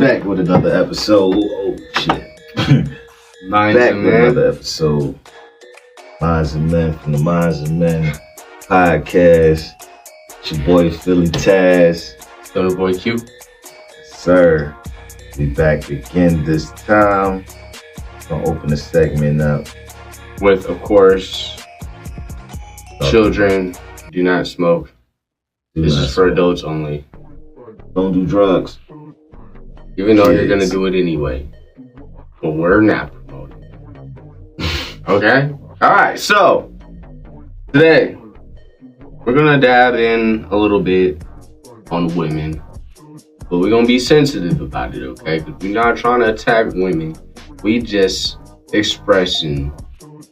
back with another episode. Oh shit. Back with another episode. Minds and Men from the Minds and Men podcast. It's your boy Philly Taz. Little boy Q. Sir. We back again this time. Gonna open the segment up with, of course, children do not smoke. This is for adults only. Don't do drugs. Even though you're gonna do it anyway. But we're not promoting. Okay? Alright, so today we're gonna dab in a little bit on women. But we're gonna be sensitive about it, okay? Because we're not trying to attack women. We just expressing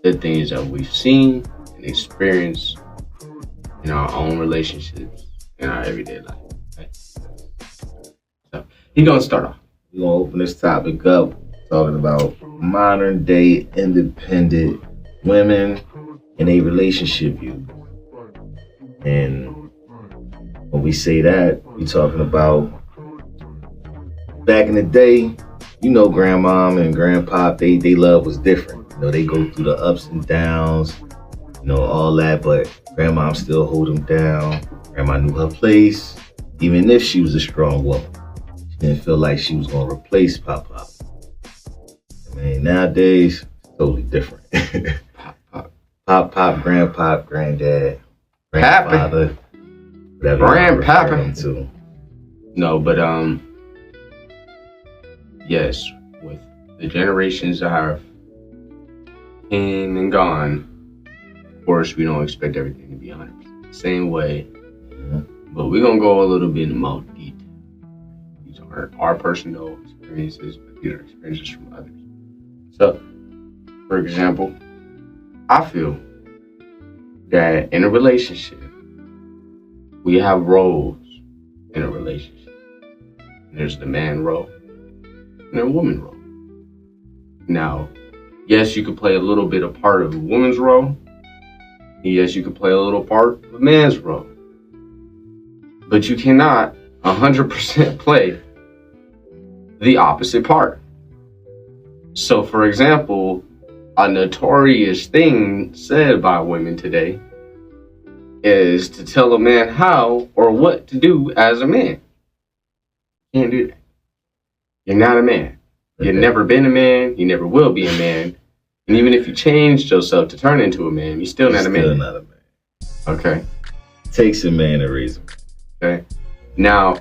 the things that we've seen and experienced in our own relationships in our everyday life. Okay? So he's gonna start off. We're gonna open this topic up talking about modern day independent women and a relationship view. And when we say that, we're talking about back in the day, you know, grandmom and grandpa, they love was different. You know, they go through the ups and downs, you know, all that, but grandmom still hold them down. Grandma knew her place, even if she was a strong woman. She didn't feel like she was gonna replace Pop. I mean, nowadays, it's totally different. Pop, grandpa, granddad, grandfather, whatever grandpapa to. No, but yes, with the generations that have came and gone, of course, we don't expect everything to be 100% the same way. But we're going to go a little bit more detail. These are our personal experiences, but these are experiences from others. So, for example, I feel that in a relationship, we have roles in a relationship. There's the man role and a woman role. Now, yes, you could play a little bit of part of a woman's role. Yes, you could play a little part of a man's role. But you cannot 100% play the opposite part. So, for example, a notorious thing said by women today is to tell a man how or what to do as a man. You can't do that. You're not a man. You've never been a man. You never will be a man. And even if you changed yourself to turn into a man, you're still not a man. Still not a man. Okay. It takes a man to raise him. Okay. Now,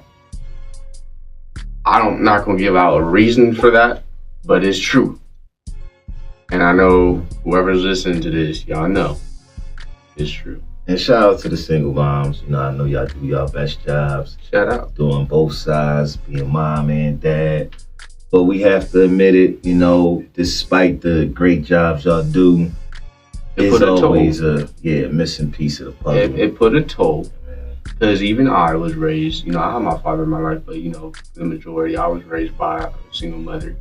I'm not going to give out a reason for that, but it's true. And I know whoever's listening to this, y'all know it's true. And shout out to the single moms. You know, I know y'all do y'all best jobs. Shout out. Doing both sides, being mom and dad. But we have to admit it, you know, despite the great jobs y'all do, it's always a missing piece of the puzzle. It put a toll. Because even I was raised, you know, I have my father in my life, but, you know, the majority, I was raised by a single mother.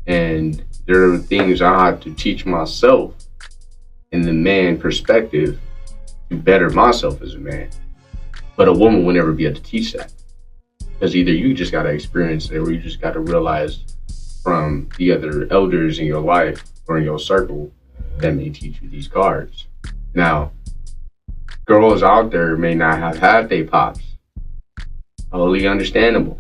And there are things I had to teach myself in the man perspective to better myself as a man. But a woman will never be able to teach that. Because either you just got to experience it or you just got to realize from the other elders in your life or in your circle that may teach you these cards. Now, girls out there may not have had their pops. Totally understandable.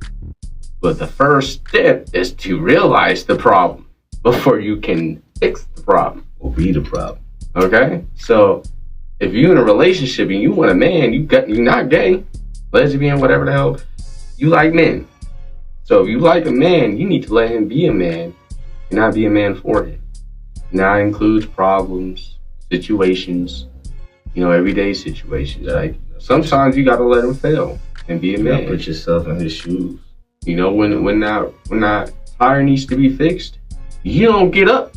But the first step is to realize the problem before you can fix the problem. Or be the problem. Okay? So, if you're in a relationship and you want a man, you're not gay, lesbian, whatever the hell, you like men. So if you like a man, you need to let him be a man and not be a man for him. And that includes problems, situations, you know, everyday situations. Like sometimes you gotta let him fail and be a man. You put yourself in his shoes. You know, when that tire needs to be fixed, you don't get up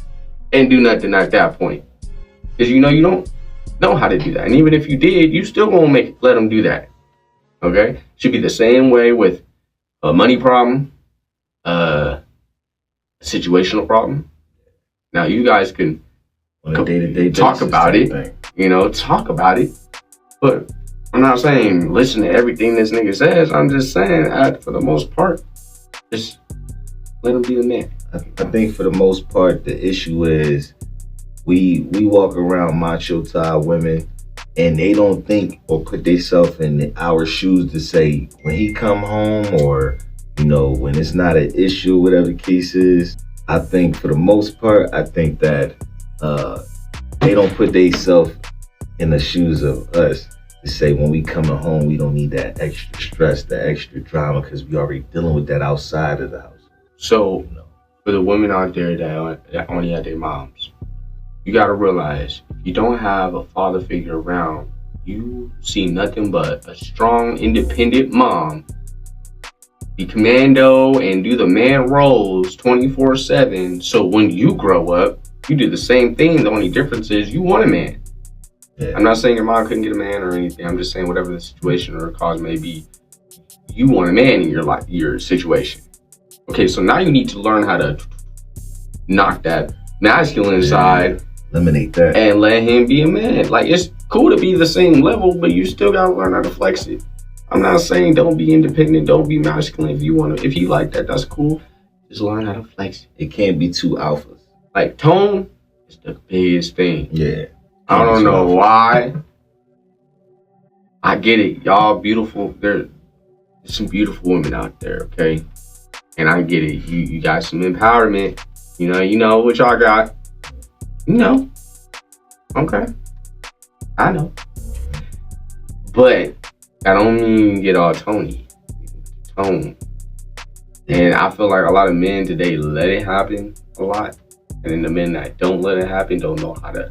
and do nothing at that point. Because you know you don't know how to do that. And even if you did, you still won't let him do that. Okay? Should be the same way with a money problem, a situational problem. Now you guys can on a day-to-day talk about it. You know, talk about it. But I'm not saying listen to everything this nigga says. I'm just saying, for the most part, just Let him be the man. I think for the most part, the issue is we walk around macho to our women, and they don't think or put themselves in our shoes to say when he come home, or when it's not an issue, whatever the case is. I think for the most part, I think that they don't put themselves in the shoes of us to say when we coming home, we don't need that extra stress, that extra drama, because we already dealing with that outside of the house. So for the women out there that only have their moms, you got to realize if you don't have a father figure around, you see nothing but a strong, independent mom be commando and do the man roles 24/7. So when you grow up, you do the same thing. The only difference is you want a man. Yeah. I'm not saying your mom couldn't get a man or anything. I'm just saying whatever the situation or cause may be, you want a man in your life, your situation. Okay, so now you need to learn how to knock that masculine side, eliminate that, and let him be a man. Like, it's cool to be the same level, but you still gotta learn how to flex it. I'm not saying don't be independent, don't be masculine. If you like that, that's cool. Just learn how to flex it. It can't be too alphas. Like, tone is the biggest thing. Yeah. I don't know why. I get it, y'all beautiful. There's some beautiful women out there, okay? And I get it. You got some empowerment. You know what y'all got. Okay. I know. But that don't mean get all Tony. Tone. And I feel like a lot of men today let it happen a lot. And then the men that don't let it happen don't know how to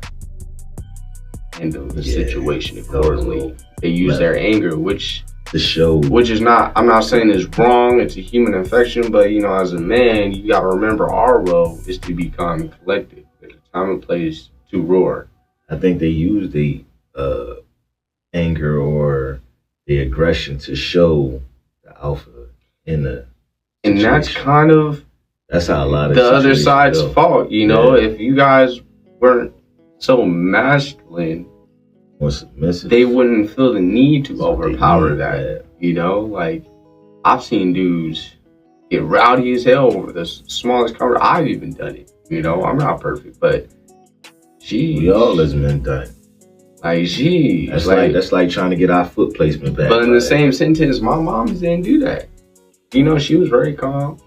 handle the situation accordingly. They use their anger, which is not, I'm not saying it's wrong, it's a human infection, but as a man, you gotta remember our role is to be calm and collected. There's a time and place to roar. I think they use the anger or the aggression to show the alpha in the and situation. That's how a lot of the other side's fault, if you guys weren't so masculine or submissive, they wouldn't feel the need to overpower that. Like, I've seen dudes get rowdy as hell over the smallest cover. I've even done it. I'm not perfect, but we all as men done it. Like, geez. That's like trying to get our foot placement back. But in the same sentence, my mom didn't do that. She was very calm.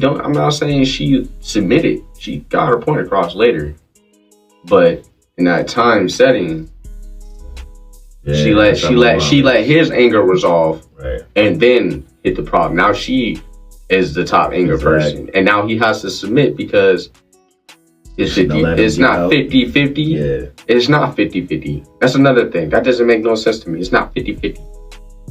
I'm not saying she submitted. She got her point across later. But in that time setting, she let his anger resolve, right, and then hit the problem. Now she is the top anger person, and now he has to submit because it's not 50-50. Yeah. It's not 50-50. That's another thing. That doesn't make no sense to me. It's not 50-50.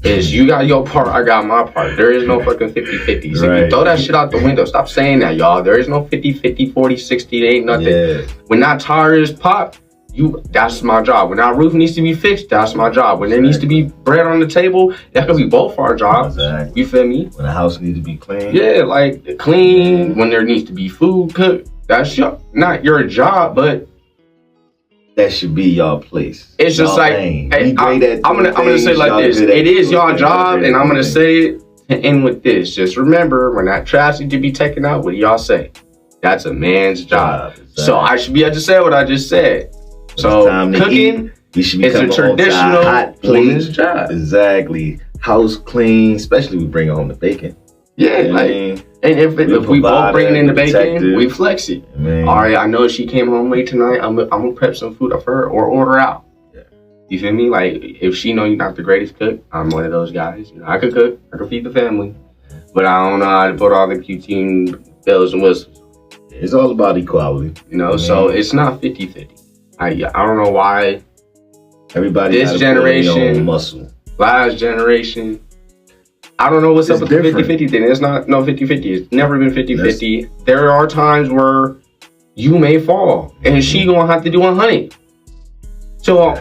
Is you got your part, I got my part. There is no fucking 50-50. So right. You throw that shit out the window. Stop saying that, y'all. There is no 50-50, 40-60. There ain't nothing. Yeah. When that tire is popped, that's my job. When that roof needs to be fixed, that's my job. When there needs to be bread on the table, that could be both our jobs. Exactly. You feel me? When the house needs to be clean. Yeah, like clean. When there needs to be food cooked, that's not your job, but that should be y'all place. It's just y'all like, hey, I'm gonna say it like this. It is y'all job, and I'm gonna say it to end with this. Just remember, when that trash needs to be taken out, what do y'all say? That's a man's job. Exactly. So I should be able to say what I just said. So cooking is a traditional woman's job. Exactly. House clean, especially we bring home the bacon. Yeah, and if we both bring in the bacon, we flex it. Man. All right, I know she came home late tonight. I'm gonna prep some food for her or order out. Yeah. You feel me? Like, if she know you're not the greatest cook, I'm one of those guys. I could cook, I could feed the family, but I don't know how to put all the QT bells and whistles. It's all about equality. So it's not 50-50. I don't know why everybody this generation, muscle. Last generation, I don't know what's up with the 50-50 thing. It's not 50-50. It's never been 50-50. There are times where you may fall, and she gonna have to do 100. So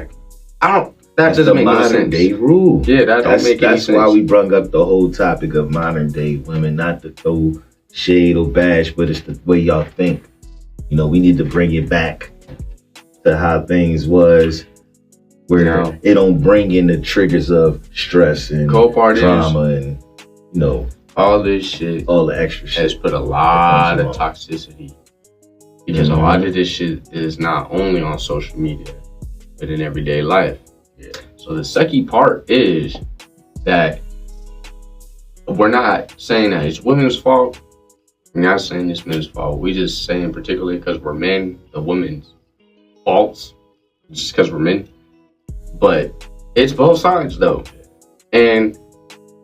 that doesn't make no sense. Modern day rule. Yeah, that don't make any sense. That's why we brung up the whole topic of modern day women, not to throw shade or bash, but it's the way y'all think. We need to bring it back to how things was, where it don't bring in the triggers of stress and trauma and all this shit all the extra shit has put a lot of toxicity. Because a lot of this shit is not only on social media, but in everyday life. Yeah. So the sucky part is that we're not saying that it's women's fault. We're not saying it's men's fault. We just saying particularly because we're men, the women's faults, just because we're men. But it's both sides though. And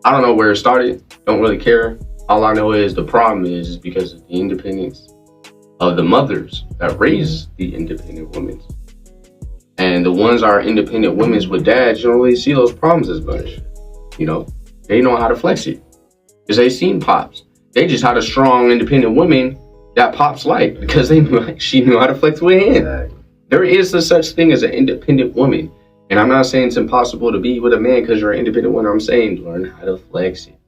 I don't know where it started. Don't really care. All I know is the problem is because of the independence of the mothers that raise the independent women. And the ones that are independent women with dads, you don't really see those problems as much. You know, they know how to flex it. Because they seen Pops. They just had a strong independent woman that Pops liked because she knew how to flex with him. Exactly. There is a such thing as an independent woman. And I'm not saying it's impossible to be with a man because you're an independent woman. I'm saying learn how to flex it.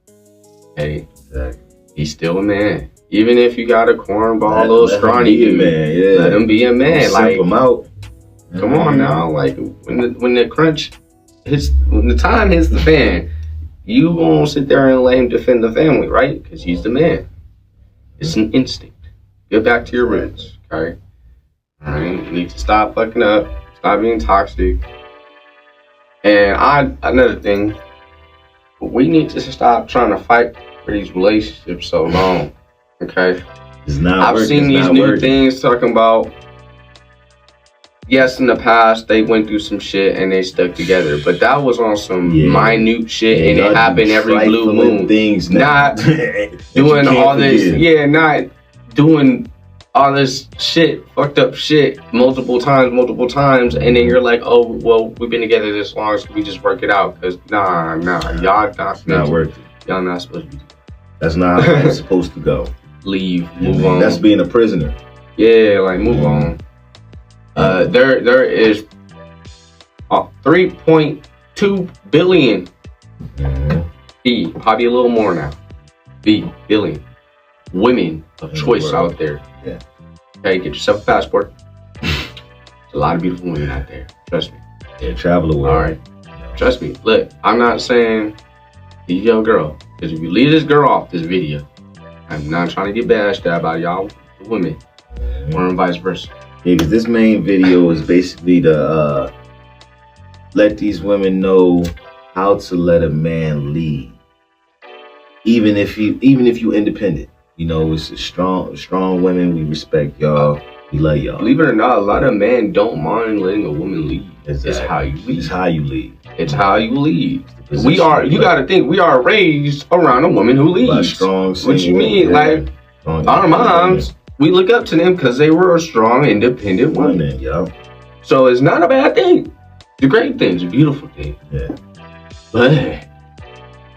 Hey, Exactly. he's still a man. Even if you got a cornball, little scrawny dude, man. Yeah. let him be a man. Like him out. Come on now. Like when the crunch hits, when the time hits the fan, you won't sit there and let him defend the family, right? Because he's the man. It's an instinct. Get back to your roots, okay? All right. You need to stop fucking up. Stop being toxic. And another thing, we need to stop trying to fight for these relationships so long. Okay, It's not I've working. seen It's these not new working. things talking about, yes, in the past they went through some shit and they stuck together, but that was on some minute shit and it happened every blue moon. Things Not doing all this, not doing all this shit, fucked up shit multiple times, and then you're like, oh, well, we've been together this long, so we just work it out. Because nah, y'all not working. Y'all not supposed to be. That's not how it's supposed to go. Leave, move on. That's being a prisoner. Yeah, like move on. There is 3.2 billion. B, probably a little more now. Billion women of choice out there. Yeah. Okay, get yourself a passport. There's a lot of beautiful women out there. Trust me. Yeah, travel the world. All right. Trust me. Look, I'm not saying leave your girl. Because if you leave this girl off this video, I'm not trying to get bashed about y'all women. Or vice versa. Yeah, because this main video is basically to let these women know how to let a man lead. Even if you independent. You know, it's a strong women. We respect y'all. We love y'all. Believe it or not, a lot of men don't mind letting a woman lead. Exactly. It's how you lead. It's how you lead. It's how you lead. Position You gotta think, we are raised around a woman who leads. By strong. What you mean? Like, our moms, we look up to them because they were a strong, independent woman. Yo. So it's not a bad thing. It's a great thing. It's a beautiful thing. Yeah. But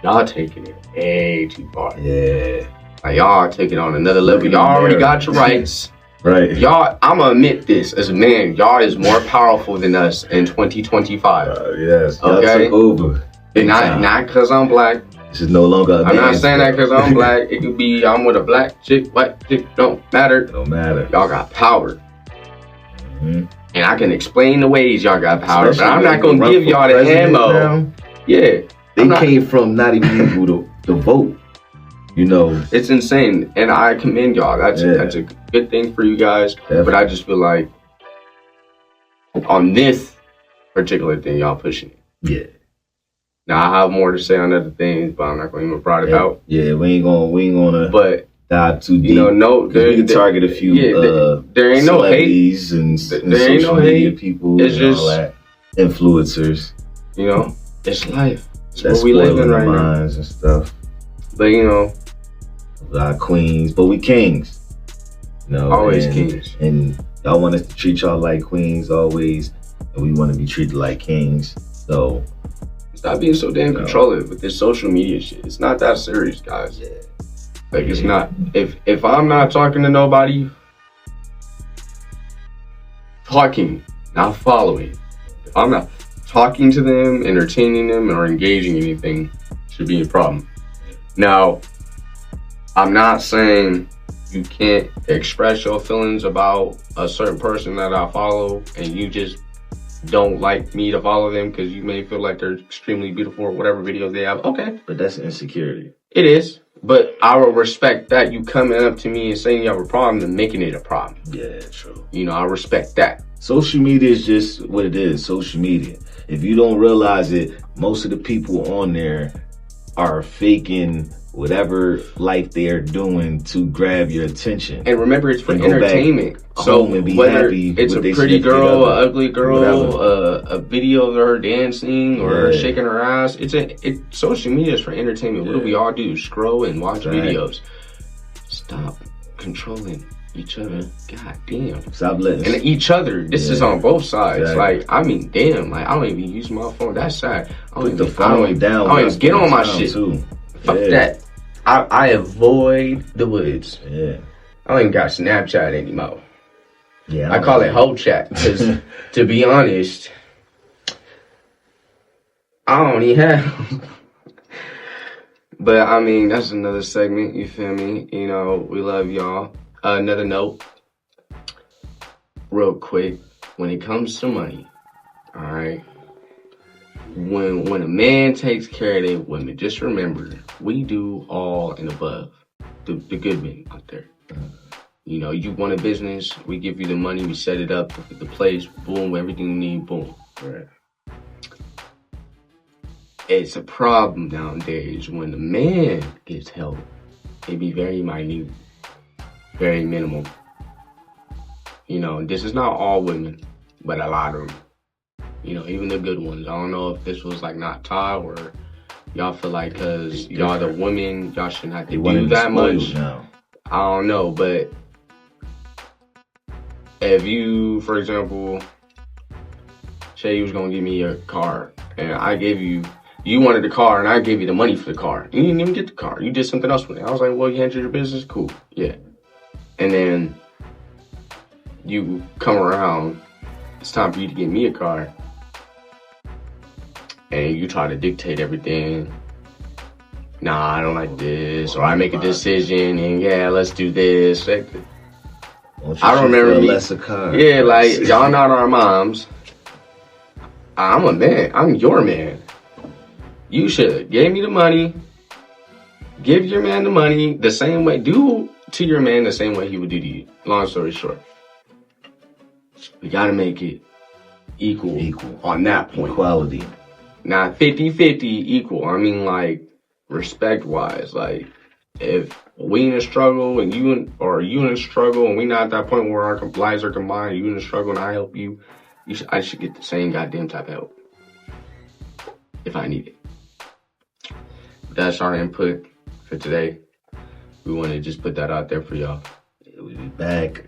y'all taking it way too far. Yeah. Like, y'all take it on another level. Y'all already got your rights. Right. Y'all, I'm gonna admit this as a man. Y'all is more powerful than us in 2025. Yes. Y'all Okay. took over. Not because I'm black. This is no longer a I'm not man's saying that sport. because I'm black. It could be I'm with a black chick, white chick. Don't matter. It don't matter. Y'all got power. Mm-hmm. And I can explain the ways y'all got power, Especially but I'm not when gonna you give run y'all for the president ammo. now, Yeah. They came from not even able to vote. You know. It's insane. And I commend y'all. That's a good thing for you guys. Definitely. But I just feel like on this particular thing, y'all pushing it. Yeah. Now I have more to say on other things, but I'm not going to even brought it out. Yeah, we ain't gonna But dive too deep. you know, no, we can target a few there ain't no hate. celebrities and There ain't social no media hate. people It's and all just- that. Influencers. You know, it's life. It's That's what we live in spoiling right our now. minds and stuff. But you know, Our queens, but we kings. You know, always and, kings. And y'all want us to treat y'all like queens always, and we want to be treated like kings. So Stop being so damn No. controlling with this social media shit. It's not that serious, guys. yeah, Like it's not. If I'm not talking to nobody, talking, not following. If I'm not talking to them, entertaining them, or engaging in anything, should be a problem. Now, I'm not saying you can't express your feelings about a certain person that I follow, and you just don't like me to follow them because you may feel like they're extremely beautiful or whatever videos they have. Okay, but that's insecurity. it is. But I will respect that you coming up to me and saying you have a problem and making it a problem. Yeah, true. You know, I respect that. Social media is just what it is, social media. If you don't realize it, most of the people on there are faking whatever life they're doing to grab your attention. And remember, it's for entertainment. So whether it's a pretty girl, an ugly girl, a video of her dancing or shaking her ass, social media is for entertainment. What do we all do? Scroll and watch videos. Stop controlling each other. God damn. Stop letting. And each other. This is on both sides. Like, I mean, damn. Like, I don't even use my phone. That's sad. Put the phone down. I don't even get on my shit. Too. Fuck that. I avoid the woods. Yeah. I don't even got Snapchat anymore. Yeah. I call it hoe chat because, to be honest, I don't even have. But I mean, that's another segment. You feel me? You know, we love y'all. Another note, real quick. When it comes to money, all right. When a man takes care of their women, just remember, we do all and above. The good men out there. You know, you want a business, we give you the money, we set it up, the place, boom, everything you need, boom. Right. It's a problem nowadays when the man gets help. It be very minute, very minimal. You know, this is not all women, but a lot of them. You know, even the good ones. I don't know if this was like not taught or y'all feel like because y'all the women, y'all shouldn't have to do that much. Now. I don't know, but if you, for example, say you was gonna give me a car and I gave you wanted the car and I gave you the money for the car. You didn't even get the car. You did something else with it. I was like, well, you handled your business, cool, yeah. And then you come around, it's time for you to get me a car. And you try to dictate everything. Nah, I don't like this. Or I make a decision and yeah, let's do this. I don't remember me. Yeah, like y'all not our moms. I'm a man. I'm your man. You should give me the money. Give your man the money the same way. Do to your man the same way he would do to you. Long story short. We gotta make it equal on that point. Equality. Not 50-50 equal. I mean, like, respect-wise. Like, if we in a struggle and you in a struggle and we not at that point where our lives are combined, you in a struggle and I help you, I should get the same goddamn type of help. If I need it. That's our input for today. We want to just put that out there for y'all. We'll be back.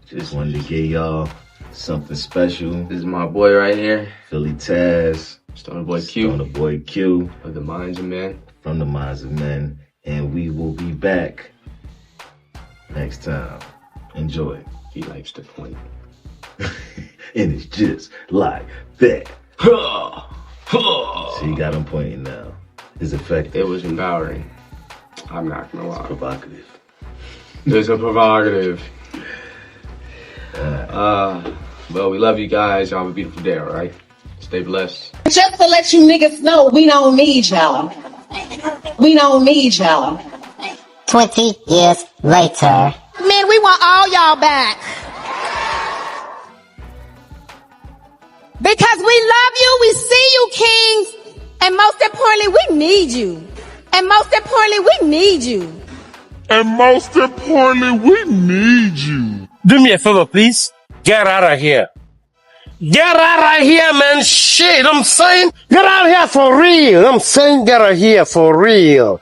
Just wanted to give y'all something special. This is my boy right here. Philly Taz. Stoner Boy Q. Stoner Boy Q. Of the Minds of Men. From the Minds of Men. And we will be back next time. Enjoy. He likes to point. And it's just like that. So you got him pointing now. It's effective. It was empowering. I'm not gonna lie. It's provocative. It's a provocative. Well, we love you guys. Y'all have a beautiful day, all right? Stay blessed. Just to let you niggas know, we don't need y'all. We don't need y'all. 20 years later. Man, we want all y'all back. Because we love you, we see you, kings. And most importantly, we need you. And most importantly, we need you. And most importantly, we need you. Do me a favor, please. Get out of here. Get out of here, man. Shit, I'm saying. Get out of here for real. I'm saying get out of here for real.